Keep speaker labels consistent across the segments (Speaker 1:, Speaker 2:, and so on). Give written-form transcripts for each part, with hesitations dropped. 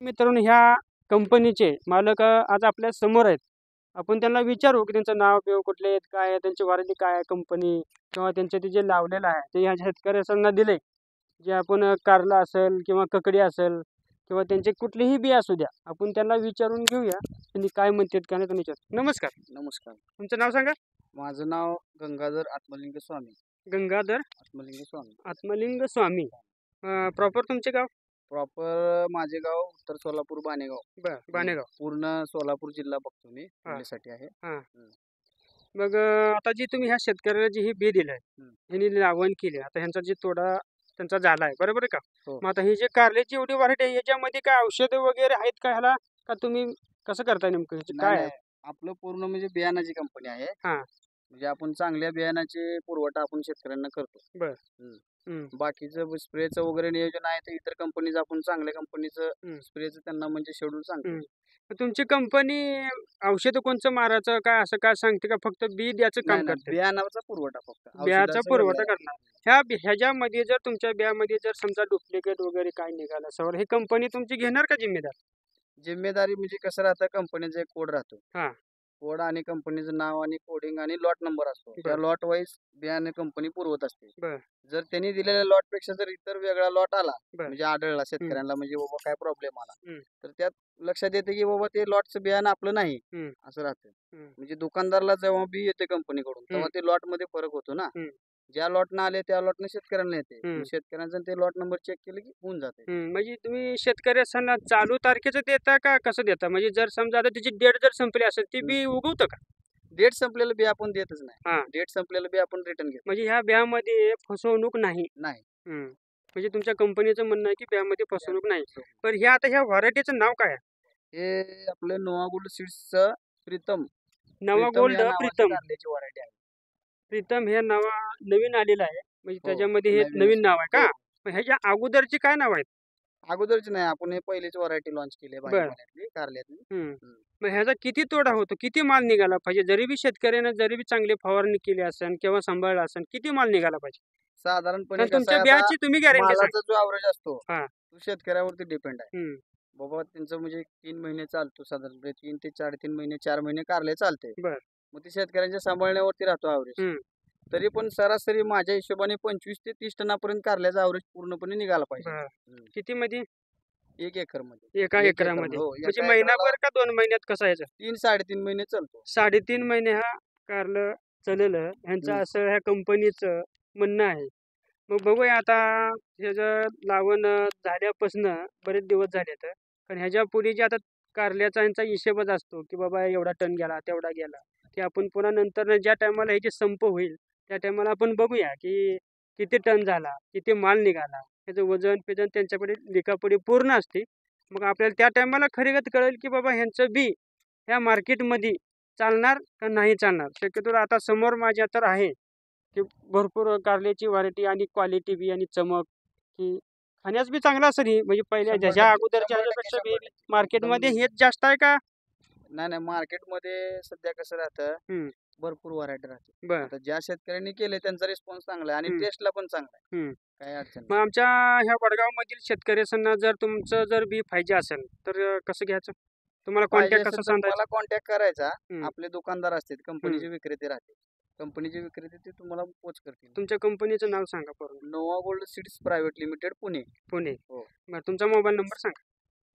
Speaker 1: मित्रांनो, ह्या कंपनीचे मालक आज आपल्या समोर आहेत. आपण त्यांना विचारू की त्यांचं नाव बिव कुठले आहेत, काय आहे, त्यांची व्हरायटी काय आहे, कंपनी किंवा त्यांचं ते जे लावलेलं आहे ते ह्या शेतकऱ्यांना दिले. जे आपण कारला असेल किंवा ककडी असेल किंवा त्यांचे कुठलीही बी असू द्या, आपण त्यांना विचारून घेऊया त्यांनी काय म्हणतात काय नाही. त्यांना विचार. नमस्कार,
Speaker 2: नमस्कार.
Speaker 1: तुमचं नाव सांगा.
Speaker 2: माझं नाव गंगाधर आत्मलिंग स्वामी.
Speaker 1: गंगाधर
Speaker 2: आत्मलिंग स्वामी.
Speaker 1: आत्मलिंग स्वामी. प्रॉपर तुमचे गाव?
Speaker 2: प्रॉपर माझे गाव उत्तर सोलापूर बाणेगाव.
Speaker 1: बर, बाणेगाव.
Speaker 2: पूर्ण सोलापूर जिल्हा बघतो मी पुण्यासाठी आहे.
Speaker 1: मग आता जी तुम्ही ह्या शेतकऱ्याला जी ही बी दिलंय, ह्यांनी लावण केली, आता ह्यांचा जे तोडा त्यांचा झाला आहे, बरोबर आहे का?
Speaker 2: हो.
Speaker 1: मग आता ही जे कारल्याची एवढी व्हरायटी आहे, याच्यामध्ये काय औषधं वगैरे आहेत का ह्याला, का तुम्ही कसं करताय नेमकं, काय आहे?
Speaker 2: आपलं पूर्ण म्हणजे बियाणाची कंपनी आहे.
Speaker 1: हा.
Speaker 2: म्हणजे आपण चांगल्या बियाणाचे पुरवठा आपण शेतकऱ्यांना करतो.
Speaker 1: बर.
Speaker 2: बाकीचं स्प्रेचं वगैरे नियोजन आहे तर इतर कंपनीचं आपण चांगल्या कंपनीचं स्प्रेचं त्यांना म्हणजे शेड्यूल सांगतो.
Speaker 1: तुमची कंपनी औषध कोणचं मारायचं काय असं काय सांगते का, फक्त बी द्याचं काम करते?
Speaker 2: बियाणाचा पुरवठा फक्त
Speaker 1: बियाचा पुरवठा करणार. ह्याच्यामध्ये जर तुमच्या बियामध्ये जर समजा डुप्लिकेट वगैरे काय निघालं सर, ही कंपनी तुमची घेणार का जिम्मेदार?
Speaker 2: जिम्मेदारी म्हणजे कसं राहतं, कंपनीचा एक कोड राहतो.
Speaker 1: हा.
Speaker 2: कोड आणि कंपनीचं नाव आणि कोडिंग आणि लॉट नंबर असतो. त्या लॉट वाईज बियाणे कंपनी पुरवत असते. जर त्यांनी दिलेल्या लॉट पेक्षा जर इतर वेगळा लॉट आला, म्हणजे आढळला शेतकऱ्यांना, म्हणजे बाबा काय प्रॉब्लेम आला, तर त्यात लक्षात येते की बाबा ते लॉटचं बियाणं आपलं नाही असं राहतं. म्हणजे दुकानदारला जेव्हा बी येते कंपनीकडून तेव्हा ते लॉट मध्ये फरक होतो ना. ज्या लॉटनं आले त्या लॉटनं शेतकऱ्यांना येते. शेतकऱ्यांचं ते लॉट नंबर चेक केलं की होऊन जाते.
Speaker 1: म्हणजे तुम्ही शेतकऱ्यांना चालू तारखेचं देता का कसं देता? म्हणजे जर समजा आता त्याची डेट जर संपली असेल, ती बी उगवतं का?
Speaker 2: डेट संपलेलं बी आपण देतच नाही. डेट संपलेलं बी आपण रिटर्न घेतो.
Speaker 1: म्हणजे ह्या बियामध्ये फसवणूक नाही. म्हणजे तुमच्या कंपनीचं म्हणणं आहे की बियामध्ये फसवणूक नाही. पण ह्या व्हरायटीचं नाव काय आहे?
Speaker 2: हे आपलं नोवा गोल्ड सीड्सचं प्रीतम.
Speaker 1: नवा गोल्ड प्रीतम
Speaker 2: व्हरायटी आहे.
Speaker 1: प्रीतम हे नाव नवीन आलेलं आहे, म्हणजे त्याच्यामध्ये हे नवीन नाव आहे का? मग ह्याच्या अगोदरची काय नाव आहेत?
Speaker 2: अगोदरची नाही, आपण हे पहिलीच व्हरायटी लॉन्च केली आहे कारल्यातली.
Speaker 1: मग ह्याचा किती तोडा होतो, किती माल निघाला पाहिजे? जरी बी शेतकऱ्याने जरी बी चांगली फवारणी केली असेल किंवा सांभाळला असेल, किती माल निघाला पाहिजे
Speaker 2: साधारणपणे?
Speaker 1: तुमच्या बियाची तुम्ही गॅरंटी?
Speaker 2: जो ॲव्हरेज असतो तो शेतकऱ्यावरती डिपेंड आहे. बाबा त्यांचं म्हणजे 3 महिने चालतो साधारणपणे, 3 ते 3.5 महिने 4 महिने कारले चालते. मग ते शेतकऱ्यांच्या सांभाळण्यावरती राहतो ॲव्हरेज. तरी पण सरासरी माझ्या हिशोबाने 25 ते 30 टनापर्यंत कारल्याचा ॲव्हरेज पूर्णपणे निघाला पाहिजे.
Speaker 1: किती मध्ये?
Speaker 2: 1 एकरमध्ये.
Speaker 1: एका एकरामध्ये म्हणजे महिनाभर का 2 महिन्यात कसं यायचं?
Speaker 2: 3-3.5 महिने चालतो.
Speaker 1: 3.5 महिने हा कारलं चाललं ह्यांचं, असं ह्या कंपनीचं म्हणणं आहे. मग बघूया आता ह्याचं लावण झाल्यापासून बरेच दिवस झाले तर, पण ह्याच्या पुढे जे आता कारल्याचा यांचा हिशेबच असतो की बाबा एवढा टन गेला तेवढा गेला, की आपण पुन्हा नंतर ज्या टायमाला ह्याचे संप होईल त्या टायमाला आपण बघूया की किती टन झाला, किती माल निघाला, त्याचं वजन पेजन त्यांच्याकडे लिखापुढे पूर्ण असते. मग आपल्याला त्या टायमाला खरेगत कळेल की बाबा ह्यांचं बी ह्या मार्केटमध्ये चालणार का नाही चालणार. शक्यतो आता समोर माझ्या तर आहे की भरपूर कारल्याची व्हरायटी आणि क्वालिटी बी आणि चमक, की खाण्यास बी चांगला असेल ही, म्हणजे पहिल्या ज्याच्या अगोदरच्या ह्याच्यापेक्षा बी मार्केटमध्ये हेच जास्त आहे का?
Speaker 2: नाही, मार्केटमध्ये सध्या कसं राहतं, भरपूर व्हरायटी राहते. आता ज्या शेतकऱ्यांनी केले त्यांचा रिस्पॉन्स चांगला आहे आणि टेस्टला पण चांगला आहे, काही अडचण नाही.
Speaker 1: मग आमच्या ह्या वडगाव मधील शेतकऱ्यांना जर तुमचं जर बी पाहिजे असेल तर कसं घ्यायचं? तुम्हाला कॉन्टॅक्ट कसं सांगायचं?
Speaker 2: मला कॉन्टॅक्ट करायचा. आपले दुकानदार असतात, कंपनीचे विक्रेते राहते, कंपनीचे विक्रेते ते तुम्हाला पोच करतील.
Speaker 1: तुमच्या कंपनीचं नाव सांगा पूर्ण.
Speaker 2: Nova gold seeds private limited, Pune.
Speaker 1: हो. तुमचा मोबाईल नंबर सांगा.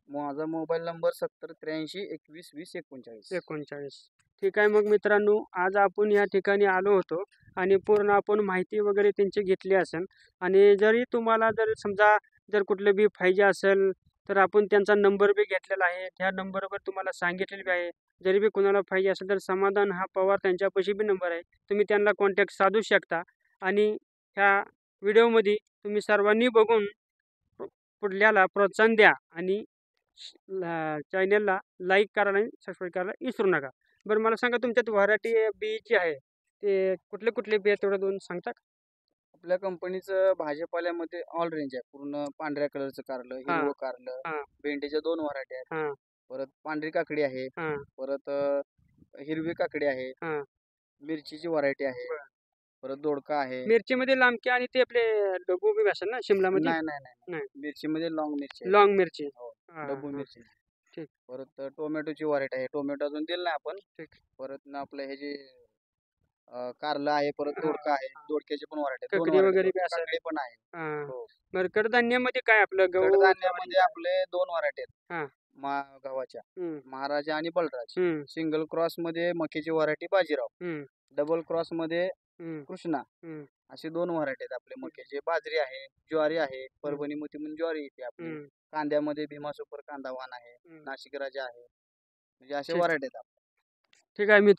Speaker 2: माझा मोबाईल नंबर 7083212039.
Speaker 1: ठीक आहे. मग मित्रांनो, आज आपण या ठिकाणी आलो होतो आणि पूर्ण आपण माहिती वगैरे त्यांची घेतली असेल. आणि जरी तुम्हाला जर समजा जर कुठलं बी पाहिजे असेल तर आपण त्यांचा नंबर बी घेतलेला आहे, त्या नंबरवर तुम्हाला सांगितलेलं बी आहे. जरी बी कुणाला पाहिजे असेल तर समाधान हा पवार त्यांच्यापाशी बी नंबर आहे, तुम्ही त्यांना कॉन्टॅक्ट साधू शकता. आणि ह्या व्हिडिओमध्ये तुम्ही सर्वांनी बघून पुढल्याला प्रोत्साहन द्या आणि चॅनलला लाईक करायला आणि सबस्क्राईब करायला विसरू नका. बरं, मला सांगा तुमच्यात व्हरायटी बी जी आहे ते कुठले कुठले बी आहे, तेवढं दोन सांगता का?
Speaker 2: आपल्या कंपनीचं भाजीपाल्यामध्ये ऑल रेंज आहे. पूर्ण पांढऱ्या कलरचं कारलं, हिरवं कारलं, भेंडीच्या 2 व्हरायटी आहेत. परत पांढरी काकडी आहे, परत हिरवी काकडी आहे, मिरचीची व्हरायटी आहे, परत दोडका आहे.
Speaker 1: मिरचीमध्ये लांबकी आणि ते आपले डगू बी असेल ना शिमला मध्ये?
Speaker 2: नाही, मिरचीमध्ये लॉंग मिरची.
Speaker 1: लॉंग मिरची. हा,
Speaker 2: डब्बू
Speaker 1: हा.
Speaker 2: मिरची.
Speaker 1: ठीक.
Speaker 2: परत टोमॅटोची व्हरायटी आहे, टोमॅटो अजून दिलं नाही आपण.
Speaker 1: ठीक.
Speaker 2: परत ना आपलं हे जे कारलं आहे, परत
Speaker 1: हा,
Speaker 2: दोडका आहे,
Speaker 1: हा.
Speaker 2: दोडक्याची पण व्हरायटी आहे, 2
Speaker 1: ककडी
Speaker 2: व्हरायटी
Speaker 1: वगैरे बी असेल.
Speaker 2: काकडी पण आहे.
Speaker 1: हा.
Speaker 2: हो.
Speaker 1: बरं, कडधान्यामध्ये काय आपलं गहू, ज्वारी?
Speaker 2: कडधान्यामध्ये आपले 2 व्हरायटी
Speaker 1: हा.
Speaker 2: आहेत गव्हाच्या,
Speaker 1: हम्म,
Speaker 2: महाराजा आणि बलराज.
Speaker 1: हम्म,
Speaker 2: सिंगल क्रॉस मध्ये मक्याची व्हरायटी बाजीराव,
Speaker 1: हम्म,
Speaker 2: डबल क्रॉस मध्ये
Speaker 1: हम्म,
Speaker 2: कृष्णा.
Speaker 1: हम्म,
Speaker 2: असे 2 व्हरायटी आहेत आपले मक्याचे. बाजरी आहे, ज्वारी आहे, परभणी मोती म्हणून ज्वारी येते आपली.
Speaker 1: हम्म,
Speaker 2: कांद्यामध्ये भीमा सुपर कांदा वाण आहे,
Speaker 1: हम्म.
Speaker 2: नाशिक राजा आहे, म्हणजे असे
Speaker 1: ठीक.
Speaker 2: व्हरायटी आहेत.
Speaker 1: ठीक आहे मित्र.